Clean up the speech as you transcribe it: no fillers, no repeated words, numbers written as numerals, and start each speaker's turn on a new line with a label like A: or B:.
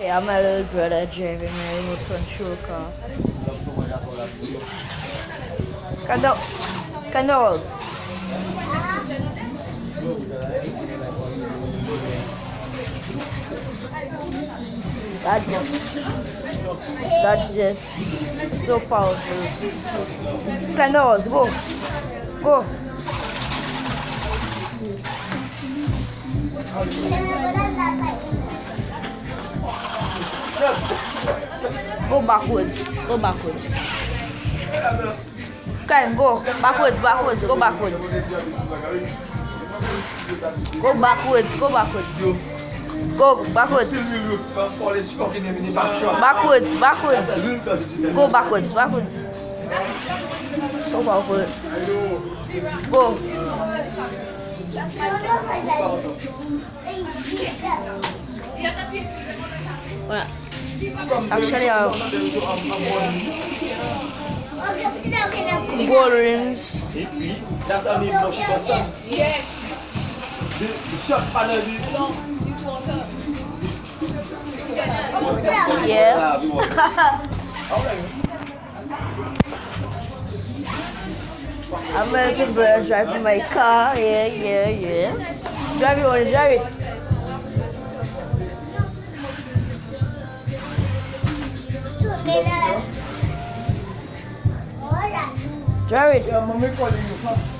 A: Yeah, my little brother driving my remote control car. Candles. That, that's just so powerful. Candles, go. Go. Go backwards. Go backwards. Can go backwards, backwards, go backwards. Go backwards, go backwards. Go backwards. Backwards, backwards. Go backwards, backwards. So powerful. Go. Well, actually, gold rings.
B: That's how you know she was done.
C: Yeah.
B: The shot panel.
A: Yeah. I'm ready to drive my car. Yeah. Drive it, wanna drive it. Drive it.
B: Yeah, mommy calling you.